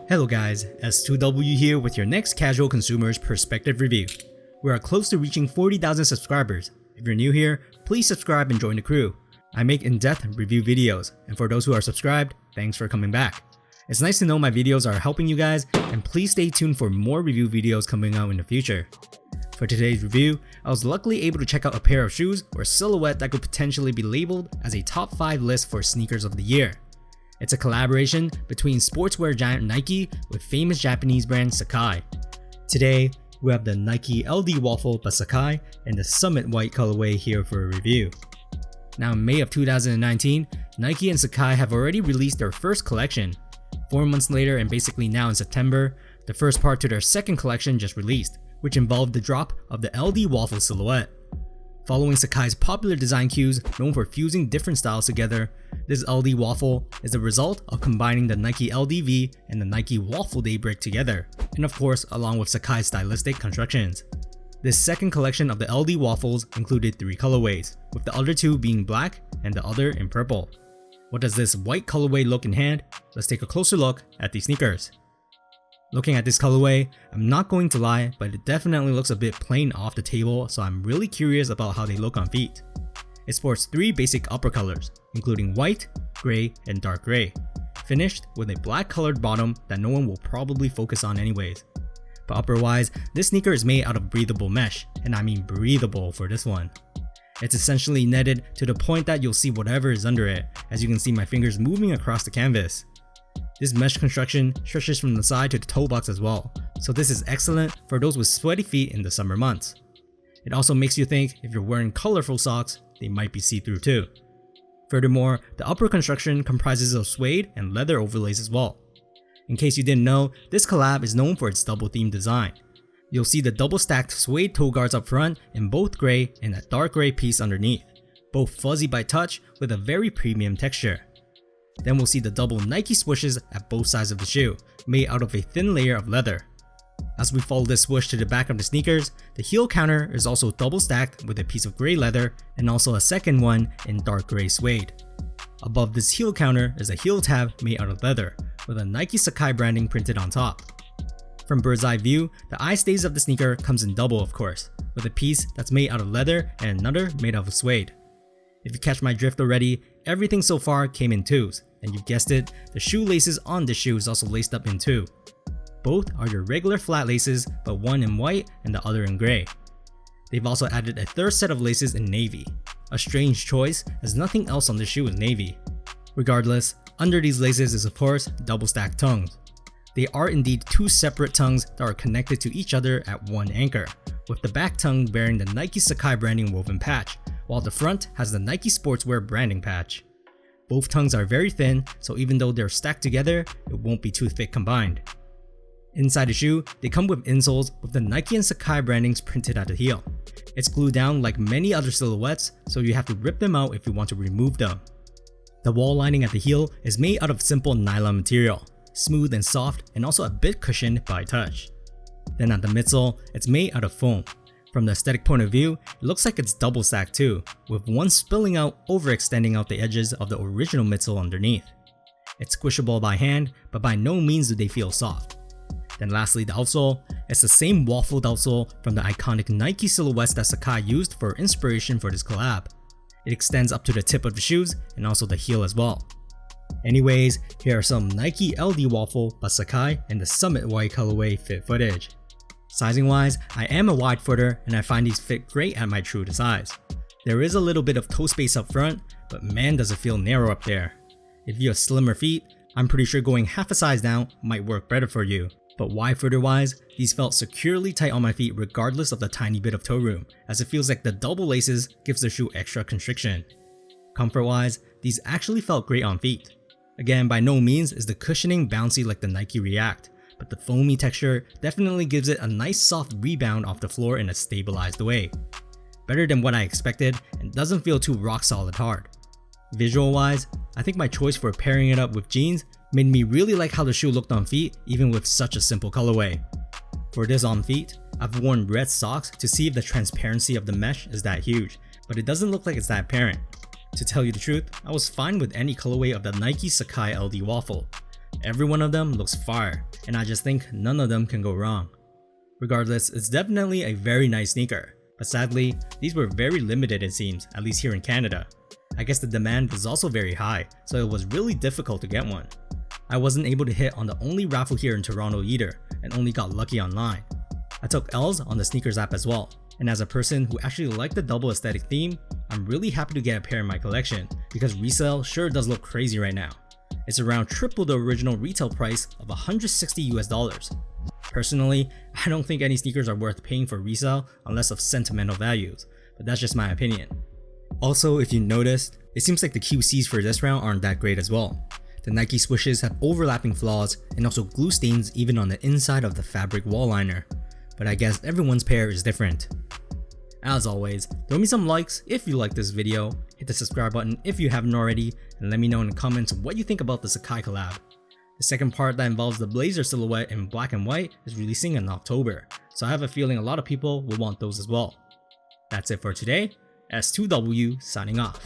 Hello guys, S2W here with your next casual consumer's perspective review. We are close to reaching 40,000 subscribers. If you're new here, please subscribe and join the crew. I make in-depth review videos, and for those who are subscribed, thanks for coming back. It's nice to know my videos are helping you guys, and please stay tuned for more review videos coming out in the future. For today's review, I was luckily able to check out a pair of shoes or silhouette that could potentially be labeled as a top 5 list for sneakers of the year. It's a collaboration between sportswear giant Nike with famous Japanese brand Sacai. Today, we have the Nike LDWaffle by Sacai and the Summit White colorway here for a review. Now in May of 2019, Nike and Sacai have already released their first collection. 4 months later and basically now in September, the first part to their second collection just released, which involved the drop of the LDWaffle silhouette. Following Sacai's popular design cues known for fusing different styles together, this LDWaffle is the result of combining the Nike LDV and the Nike Waffle Day brick together, and of course along with Sacai's stylistic constructions. This second collection of the LDWaffles included 3 colorways, with the other 2 being black and the other in purple. What does this white colorway look in hand? Let's take a closer look at these sneakers. Looking at this colorway, I'm not going to lie, but it definitely looks a bit plain off the table, so I'm really curious about how they look on feet. It sports 3 basic upper colors, including white, gray, and dark gray, finished with a black colored bottom that no one will probably focus on anyways. But upper wise, this sneaker is made out of breathable mesh, and I mean breathable for this one. It's essentially netted to the point that you'll see whatever is under it, as you can see my fingers moving across the canvas. This mesh construction stretches from the side to the toe box as well, so this is excellent for those with sweaty feet in the summer months. It also makes you think if you're wearing colorful socks, they might be see-through too. Furthermore, the upper construction comprises of suede and leather overlays as well. In case you didn't know, this collab is known for its double theme design. You'll see the double stacked suede toe guards up front in both gray and a dark gray piece underneath, both fuzzy by touch with a very premium texture. Then we'll see the double Nike swooshes at both sides of the shoe, made out of a thin layer of leather. As we follow this swoosh to the back of the sneakers, the heel counter is also double stacked with a piece of gray leather and also a second one in dark gray suede. Above this heel counter is a heel tab made out of leather, with a Nike Sacai branding printed on top. From bird's eye view, the eye stays of the sneaker comes in double of course, with a piece that's made out of leather and another made out of suede. If you catch my drift already, everything so far came in 2s, and you've guessed it, the shoelaces on the shoe is also laced up in 2. Both are your regular flat laces, but one in white and the other in gray. They've also added a third set of laces in navy, a strange choice as nothing else on the shoe is navy. Regardless, under these laces is of course double stacked tongues. They are indeed 2 separate tongues that are connected to each other at one anchor, with the back tongue bearing the Nike Sacai branding woven patch, while the front has the Nike Sportswear branding patch. Both tongues are very thin, so even though they're stacked together, it won't be too thick combined. Inside the shoe, they come with insoles with the Nike and Sacai brandings printed at the heel. It's glued down like many other silhouettes, so you have to rip them out if you want to remove them. The wall lining at the heel is made out of simple nylon material, smooth and soft and also a bit cushioned by touch. Then at the midsole, it's made out of foam. From the aesthetic point of view, it looks like it's double stacked too, with one spilling out overextending out the edges of the original midsole underneath. It's squishable by hand, but by no means do they feel soft. Then lastly, the outsole. It's the same waffled outsole from the iconic Nike silhouettes that Sacai used for inspiration for this collab. It extends up to the tip of the shoes and also the heel as well. Anyways, here are some Nike LDWaffle by Sacai and the Summit White colorway fit footage. Sizing wise, I am a wide footer and I find these fit great at my true to size. There is a little bit of toe space up front, but man does it feel narrow up there. If you have slimmer feet, I'm pretty sure going half a size down might work better for you. But wide footer wise, these felt securely tight on my feet regardless of the tiny bit of toe room, as it feels like the double laces gives the shoe extra constriction. Comfort wise, these actually felt great on feet. Again, by no means is the cushioning bouncy like the Nike React, but the foamy texture definitely gives it a nice soft rebound off the floor in a stabilized way. Better than what I expected and doesn't feel too rock solid hard. Visual wise, I think my choice for pairing it up with jeans made me really like how the shoe looked on feet even with such a simple colorway. For this on feet, I've worn red socks to see if the transparency of the mesh is that huge, but it doesn't look like it's that apparent. To tell you the truth, I was fine with any colorway of the Nike Sacai LDWaffle. Every one of them looks fire, and I just think none of them can go wrong. Regardless, it's definitely a very nice sneaker, but sadly, these were very limited it seems, at least here in Canada. I guess the demand was also very high, so it was really difficult to get one. I wasn't able to hit on the only raffle here in Toronto either, and only got lucky online. I took L's on the sneakers app as well, and as a person who actually liked the double aesthetic theme, I'm really happy to get a pair in my collection because resale sure does look crazy right now. It's around triple the original retail price of $160 US. Personally, I don't think any sneakers are worth paying for resale unless of sentimental values, but that's just my opinion. Also, if you noticed, it seems like the QCs for this round aren't that great as well. The Nike swooshes have overlapping flaws and also glue stains even on the inside of the fabric wall liner, but I guess everyone's pair is different. As always, throw me some likes if you like this video, hit the subscribe button if you haven't already, and let me know in the comments what you think about the Sacai collab. The second part that involves the blazer silhouette in black and white is releasing in October, so I have a feeling a lot of people will want those as well. That's it for today. S2W signing off.